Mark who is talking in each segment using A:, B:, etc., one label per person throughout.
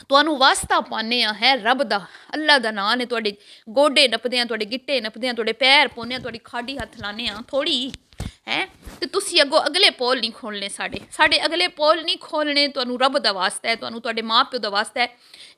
A: ਤੁਹਾਨੂੰ ਵਾਸਤਾ ਪਾਉਂਦੇ ਆ ਹੈ ਰੱਬ ਦਾ, ਅੱਲਾ ਦਾ ਨਾਂ ਨੇ, ਤੁਹਾਡੇ ਗੋਡੇ ਨੱਪਦੇ ਆ, ਤੁਹਾਡੇ ਗਿੱਟੇ ਨੱਪਦੇ ਆ, ਤੁਹਾਡੇ ਪੈਰ ਪਾਉਂਦੇ ਆ, ਤੁਹਾਡੀ ਖਾਡੀ ਹੱਥ ਲਾਉਂਦੇ ਆ ਥੋੜੀ ਹੈ, ਤੇ ਤੁਸੀਂ ਅੱਗੋਂ ਅਗਲੇ ਪੋਲ ਨਹੀਂ ਖੋਲਣੇ, ਸਾਡੇ ਅਗਲੇ ਪੋਲ ਨਹੀਂ ਖੋਲਣੇ। ਤੁਹਾਨੂੰ ਰੱਬ ਦਾ ਵਾਸਤਾ ਹੈ, ਤੁਹਾਨੂੰ ਤੁਹਾਡੇ ਮਾਂ ਪਿਓ ਦਾ ਵਾਸਤਾ ਹੈ,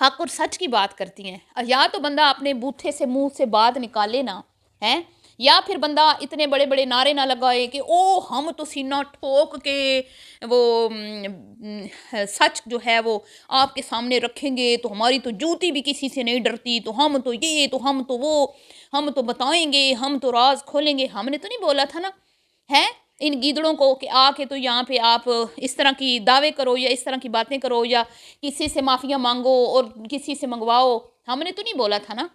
A: حق اور سچ کی بات کرتی ہیں. یا تو بندہ اپنے بوتھے سے منہ سے بات نکالے نا ہیں، یا پھر بندہ اتنے بڑے بڑے نعرے نہ لگائے کہ او ہم تو سینہ ٹھوک کے وہ سچ جو ہے وہ آپ کے سامنے رکھیں گے، تو ہماری تو جوتی بھی کسی سے نہیں ڈرتی، تو ہم تو یہ تو ہم تو وہ، ہم تو بتائیں گے، ہم تو راز کھولیں گے. ہم نے تو نہیں بولا تھا نا ہے ان گیدڑوں کو کہ آ کے تو یہاں پہ آپ اس طرح کی دعوے کرو یا اس طرح کی باتیں کرو یا کسی سے معافیاں مانگو اور کسی سے منگواؤ. ہم نے تو نہیں بولا تھا نا.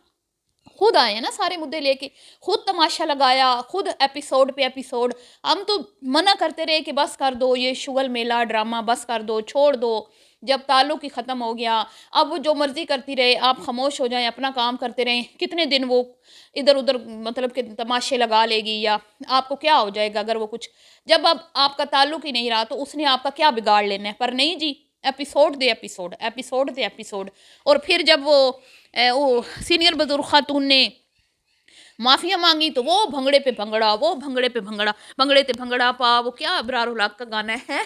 A: خود آئے ہیں نا سارے مدعے لے کے، خود تماشا لگایا، خود ایپیسوڈ پہ ایپیسوڈ. ہم تو منع کرتے رہے کہ بس کر دو یہ شغل میلہ ڈرامہ، بس کر دو، چھوڑ دو. جب تعلق ہی ختم ہو گیا، اب وہ جو مرضی کرتی رہے، آپ خاموش ہو جائیں، اپنا کام کرتے رہیں. کتنے دن وہ ادھر ادھر مطلب کہ تماشے لگا لے گی، یا آپ کو کیا ہو جائے گا اگر وہ کچھ، جب اب آپ کا تعلق ہی نہیں رہا تو اس نے آپ کا کیا بگاڑ لینا ہے. پر نہیں جی، ایپیسوڈ دے ایپیسوڈ، ایپیسوڈ دے ایپیسوڈ. اور پھر جب وہ سینئر بزرگ خاتون نے معافیاں مانگی تو وہ بھنگڑے پہ بھنگڑا، وہ بھنگڑے پہ بھنگڑا، بھنگڑے تے بھنگڑا پا، وہ کیا ابرار الحق کا گانا ہے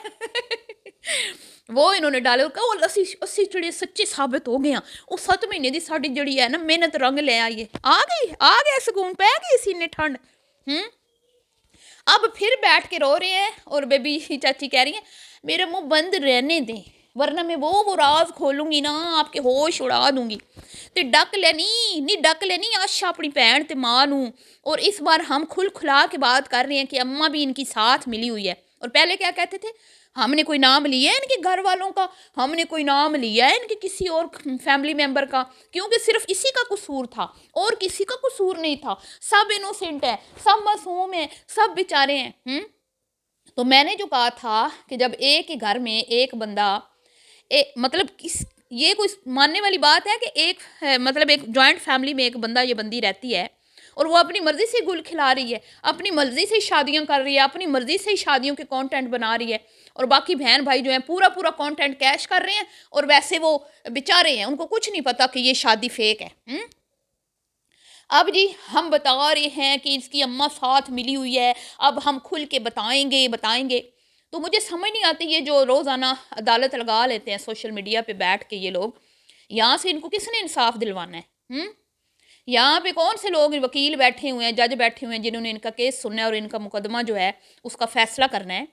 A: وہ انہوں نے ڈالے اور کہا وہ اسی چڑے سچے ثابت ہو گیا. وہ 7 مہینے دی ساڑی جڑی ہے نا محنت رنگ لے آئیے، آ گئے سکون پہ گئی سینے ٹھنڈ. اب پھر بیٹھ کے رو رہے ہیں اور بیبی چاچی کہہ رہی ہیں میرے منہ بند رہنے دیں، ورنہ میں وہ راز کھولوں گی نا آپ کے ہوش اڑا دوں گی. تے ڈک لینی نہیں، ڈک لینی آشا اپنی بھین تے ماں نوں. اور اس بار ہم کھل کھلا کے بات کر رہے ہیں کہ اماں بھی ان کی ساتھ ملی ہوئی ہے. اور پہلے کیا کہتے تھے، ہم نے کوئی نام لیا ہے ان کے گھر والوں کا، ہم نے کوئی نام لیا ہے ان کے کسی اور فیملی ممبر کا، کیونکہ صرف اسی کا قصور تھا اور کسی کا قصور نہیں تھا. سب انوسنٹ ہے، سب معصوم ہیں، سب بیچارے ہیں. تو میں نے جو کہا تھا کہ جب ایک ہی گھر میں ایک بندہ مطلب یہ کوئی ماننے والی بات ہے کہ ایک مطلب ایک جوائنٹ فیملی میں ایک بندہ یہ بندی رہتی ہے اور وہ اپنی مرضی سے گل کھلا رہی ہے، اپنی مرضی سے شادیاں کر رہی ہے، اپنی مرضی سے شادیوں کے کانٹینٹ بنا رہی ہے، اور باقی بہن بھائی جو ہیں پورا کانٹینٹ کیش کر رہے ہیں، اور ویسے وہ بیچارے ہیں، ان کو کچھ نہیں پتا کہ یہ شادی فیک ہے. اب جی ہم بتا رہے ہیں کہ اس کی اماں ساتھ ملی ہوئی ہے، اب ہم کھل کے بتائیں گے. تو مجھے سمجھ نہیں آتی یہ جو روزانہ عدالت لگا لیتے ہیں سوشل میڈیا پہ بیٹھ کے یہ لوگ، یہاں سے ان کو کس نے انصاف دلوانا ہے؟ یہاں پہ کون سے لوگ وکیل بیٹھے ہوئے ہیں، جج بیٹھے ہوئے ہیں جنہوں نے ان کا کیس سننا ہے اور ان کا مقدمہ جو ہے اس کا فیصلہ کرنا ہے.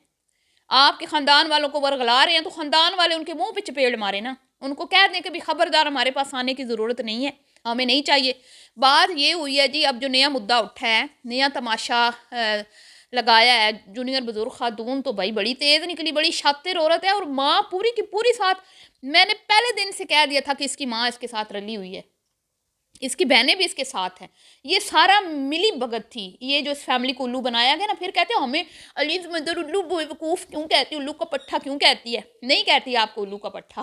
A: آپ کے خاندان والوں کو ورغلا رہے ہیں تو خاندان والے ان کے منہ پہ چپیڑ مارے نا، ان کو کہہ دیں کہ بھی خبردار ہمارے پاس آنے کی ضرورت نہیں ہے، ہمیں نہیں چاہیے. بات یہ ہوئی ہے جی، اب جو نیا مدعا اٹھا ہے، نیا تماشا لگایا ہے جونیئر بزرگ خاتون، تو بھائی بڑی تیز نکلی، بڑی شاطر عورت ہے، اور ماں پوری کی پوری ساتھ. میں نے پہلے دن سے کہہ دیا تھا کہ اس کی ماں اس کے ساتھ رلی ہوئی ہے، اس کی بہنیں بھی اس کے ساتھ ہیں. یہ سارا ملی بھگت تھی. یہ جو اس فیملی کو الو بنایا گیا نا، پھر کہتے ہیں ہمیں علیز مدر الو بے وقوف کیوں کہتی ہے، الو کا پٹھا کیوں کہتی ہے. نہیں کہتی آپ کو الو کا پٹھا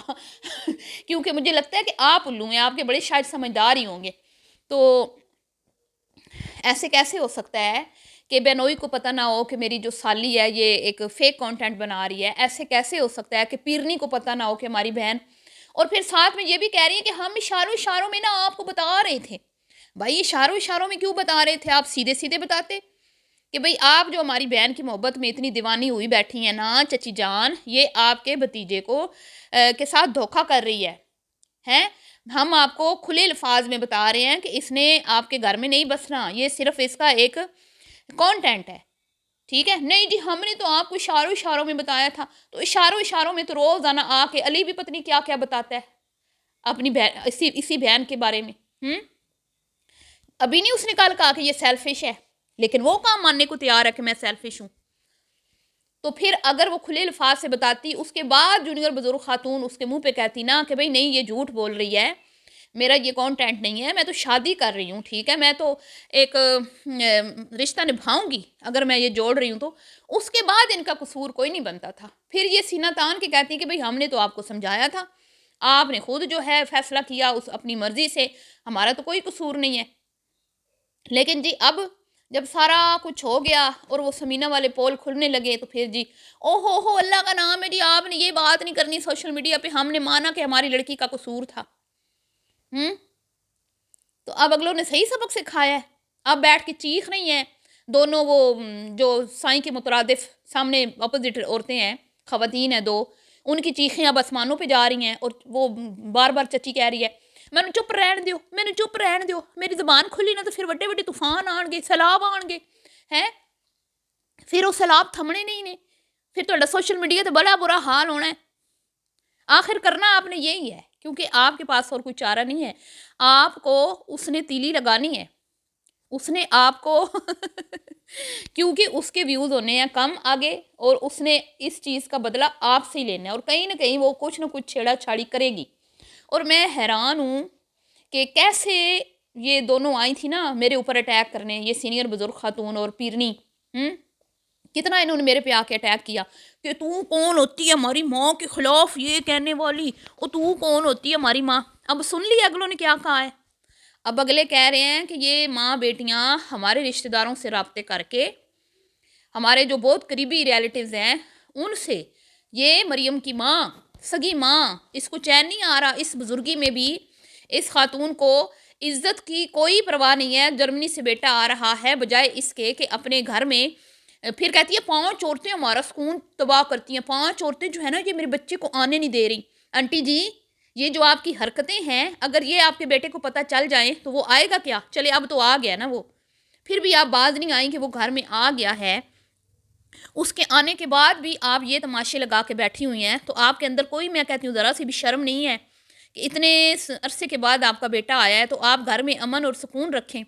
A: کیونکہ مجھے لگتا ہے کہ آپ الو ہیں، آپ کے بڑے شاید سمجھدار ہی ہوں گے. تو ایسے کیسے ہو سکتا ہے کہ بہنوئی کو پتہ نہ ہو کہ میری جو سالی ہے یہ ایک فیک کانٹینٹ بنا رہی ہے؟ ایسے کیسے ہو سکتا ہے کہ پیرنی کو پتہ نہ ہو کہ ہماری بہن، اور پھر ساتھ میں یہ بھی کہہ رہی ہیں کہ ہم اشاروں میں نا آپ کو بتا رہے تھے. بھائی اشاروں میں کیوں بتا رہے تھے؟ آپ سیدھے سیدھے بتاتے کہ بھئی آپ جو ہماری بہن کی محبت میں اتنی دیوانی ہوئی بیٹھی ہیں نا چچی جان، یہ آپ کے بھتیجے کو کے ساتھ دھوکہ کر رہی ہے. ہم آپ کو کھلے الفاظ میں بتا رہے ہیں کہ اس نے آپ کے گھر میں نہیں بسنا، یہ صرف اس کا ایک کانٹینٹ ہے. ٹھیک ہے، نہیں جی ہم نے تو آپ کو اشاروں میں بتایا تھا. تو اشاروں میں تو روزانہ آ کے علی بھی پتنی کیا کیا بتاتا ہے اپنی بہن، اسی بہن کے بارے میں. ابھی نہیں اس نے کل کہا کہ یہ سیلفش ہے، لیکن وہ کام ماننے کو تیار ہے کہ میں سیلفش ہوں. تو پھر اگر وہ کھلے الفاظ سے بتاتی، اس کے بعد جونیئر بزرگ خاتون اس کے منہ پہ کہتی نا کہ بھئی نہیں یہ جھوٹ بول رہی ہے، میرا یہ کانٹینٹ نہیں ہے، میں تو شادی کر رہی ہوں. ٹھیک ہے، میں تو ایک رشتہ نبھاؤں گی اگر میں یہ جوڑ رہی ہوں. تو اس کے بعد ان کا قصور کوئی نہیں بنتا تھا. پھر یہ سینہ تان کے کہتی کہ بھئی ہم نے تو آپ کو سمجھایا تھا، آپ نے خود جو ہے فیصلہ کیا اس اپنی مرضی سے، ہمارا تو کوئی قصور نہیں ہے. لیکن جی اب جب سارا کچھ ہو گیا اور وہ سمینہ والے پول کھلنے لگے تو پھر جی ہو اللہ کا نام ہے جی، آپ نے یہ بات نہیں کرنی سوشل میڈیا پہ، ہم نے مانا کہ ہماری لڑکی کا قصور تھا. تو اب اگلوں نے صحیح سبق سکھایا ہے. اب بیٹھ کے چیخ نہیں ہے دونوں وہ جو سائیں کے مترادف سامنے اپوزٹ عورتیں ہیں، خواتین ہیں دو، ان کی چیخیں اب آسمانوں پہ جا رہی ہیں اور وہ بار بار چچی کہہ رہی ہے میں نے چپ رہن دیو، میں نے چپ رہن دیو، میری زبان کھلی نا تو پھر وڈے وڈے طوفان آن گے، سیلاب آن گے ہیں، پھر وہ سیلاب تھمنے نہیں نے، پھر تو سوشل میڈیا تے بڑا برا حال ہونا ہے۔ آخر کرنا آپ نے یہی ہے، کیونکہ آپ کے پاس اور کوئی چارہ نہیں ہے، آپ کو اس نے تیلی لگانی ہے، اس نے آپ کو کیونکہ اس کے ویوز ہونے ہیں کم آگے، اور اس نے اس چیز کا بدلہ آپ سے ہی لینا ہے، اور کہیں نہ کہیں وہ کچھ نہ کچھ چھیڑا چھاڑی کرے گی۔ اور میں حیران ہوں کہ کیسے یہ دونوں آئی تھی نا میرے اوپر اٹیک کرنے، یہ سینئر بزرگ خاتون اور پیرنی، کتنا انہوں نے میرے پہ آ کے اٹیک کیا کہ تو کون ہوتی ہے ہماری ماں کے خلاف یہ کہنے والی، اور تو کون ہوتی ہے ہماری ماں۔ اب سن لی اگلوں نے کیا کہا ہے، اب اگلے کہہ رہے ہیں کہ یہ ماں بیٹیاں ہمارے رشتہ داروں سے رابطے کر کے، ہمارے جو بہت قریبی ریلیٹیوز ہیں ان سے، یہ مریم کی ماں، سگی ماں، اس کو چین نہیں آ رہا، اس بزرگی میں بھی اس خاتون کو عزت کی کوئی پرواہ نہیں ہے، جرمنی سے بیٹا آ رہا ہے، بجائے اس کے کہ اپنے گھر میں پھر کہتی ہے 5 عورتیں ہمارا سکون تباہ کرتی ہیں، 5 عورتیں جو ہے نا یہ میرے بچے کو آنے نہیں دے رہی۔ آنٹی جی یہ جو آپ کی حرکتیں ہیں اگر یہ آپ کے بیٹے کو پتہ چل جائیں تو وہ آئے گا کیا؟ چلے اب تو آ گیا نا وہ، پھر بھی آپ باز نہیں آئیں کہ وہ گھر میں آ گیا ہے، اس کے آنے کے بعد بھی آپ یہ تماشے لگا کے بیٹھی ہوئی ہیں، تو آپ کے اندر کوئی میں کہتی ہوں ذرا سی بھی شرم نہیں ہے کہ اتنے عرصے کے بعد آپ کا بیٹا آیا ہے تو آپ گھر میں امن اور سکون رکھیں۔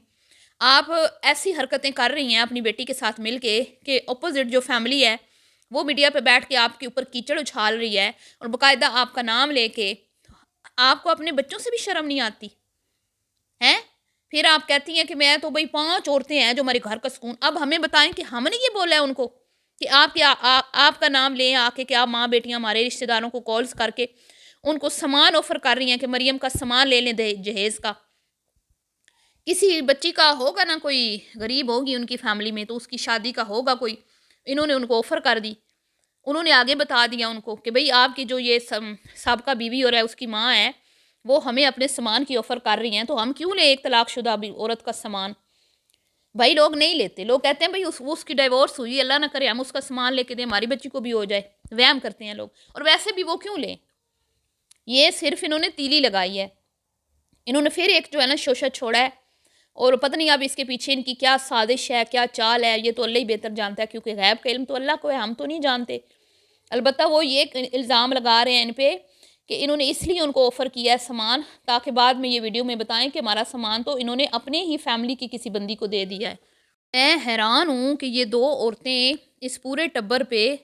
A: آپ ایسی حرکتیں کر رہی ہیں اپنی بیٹی کے ساتھ مل کے کہ اپوزٹ جو فیملی ہے وہ میڈیا پہ بیٹھ کے آپ کے اوپر کیچڑ اچھال رہی ہے، اور باقاعدہ آپ کا نام لے کے، آپ کو اپنے بچوں سے بھی شرم نہیں آتی ہیں؟ پھر آپ کہتی ہیں کہ میں تو بھائی 5 عورتیں ہیں جو ہمارے گھر کا سکون۔ اب ہمیں بتائیں کہ ہم نے یہ بولا ہے ان کو کہ آپ کیا آپ کا نام لیں آ کے، کہ آپ ماں بیٹیاں ہمارے رشتہ داروں کو کالز کر کے ان کو سامان آفر کر رہی ہیں کہ مریم کا سامان لے لیں جہیز کا۔ کسی بچی کا ہوگا نا، کوئی غریب ہوگی ان کی فیملی میں تو اس کی شادی کا ہوگا کوئی، انہوں نے ان کو آفر کر دی، انہوں نے آگے بتا دیا ان کو کہ بھئی آپ کی جو یہ سابقہ بیوی اور ہے اس کی ماں ہے وہ ہمیں اپنے سامان کی آفر کر رہی ہیں، تو ہم کیوں لیں ایک طلاق شدہ عورت کا سامان؟ بھائی لوگ نہیں لیتے، لوگ کہتے ہیں بھئی اس کی ڈیورس ہوئی، اللہ نہ کرے ہم اس کا سامان لے کے دیں، ہماری بچی کو بھی ہو جائے، وہم کرتے ہیں لوگ، اور ویسے بھی وہ کیوں لیں؟ یہ صرف انہوں نے تیلی لگائی ہے، انہوں نے پھر ایک جو ہے نا شوشہ چھوڑا ہے، اور پتہ نہیں اب اس کے پیچھے ان کی کیا سازش ہے، کیا چال ہے، یہ تو اللہ ہی بہتر جانتا ہے، کیونکہ غیب کا علم تو اللہ کو ہے، ہم تو نہیں جانتے۔ البتہ وہ یہ الزام لگا رہے ہیں ان پہ کہ انہوں نے اس لیے ان کو آفر کیا ہے سامان تاکہ بعد میں یہ ویڈیو میں بتائیں کہ ہمارا سامان تو انہوں نے اپنے ہی فیملی کی کسی بندی کو دے دیا ہے۔ میں حیران ہوں کہ یہ 2 عورتیں اس پورے ٹبر پہ،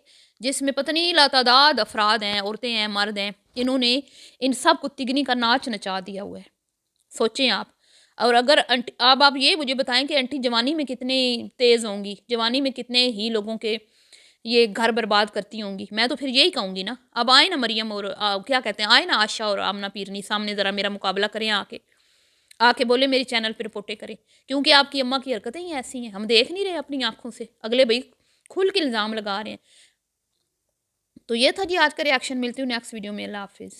A: جس میں پتہ نہیں لاتعداد افراد ہیں، عورتیں ہیں، مرد ہیں، انہوں نے ان سب کو تگنی کا ناچ نچا دیا ہوا ہے۔ سوچیں آپ، اور اگر اب آپ یہ مجھے بتائیں کہ انٹی جوانی میں کتنے تیز ہوں گی، جوانی میں کتنے ہی لوگوں کے یہ گھر برباد کرتی ہوں گی، میں تو پھر یہی کہوں گی نا، اب آئے نا مریم اور کیا کہتے ہیں، آئے نا عائشہ اور آمنہ پیرنی سامنے، ذرا میرا مقابلہ کریں آ کے بولے میری چینل پہ رپورٹیں کریں، کیونکہ آپ کی اماں کی حرکتیں ہی ایسی ہیں، ہم دیکھ نہیں رہے اپنی آنکھوں سے، اگلے بھائی کھل کے الزام لگا رہے ہیں۔ تو یہ تھا جی آج کا ریاکشن، ملتی ہوں نیکسٹ ویڈیو میں، اللہ حافظ۔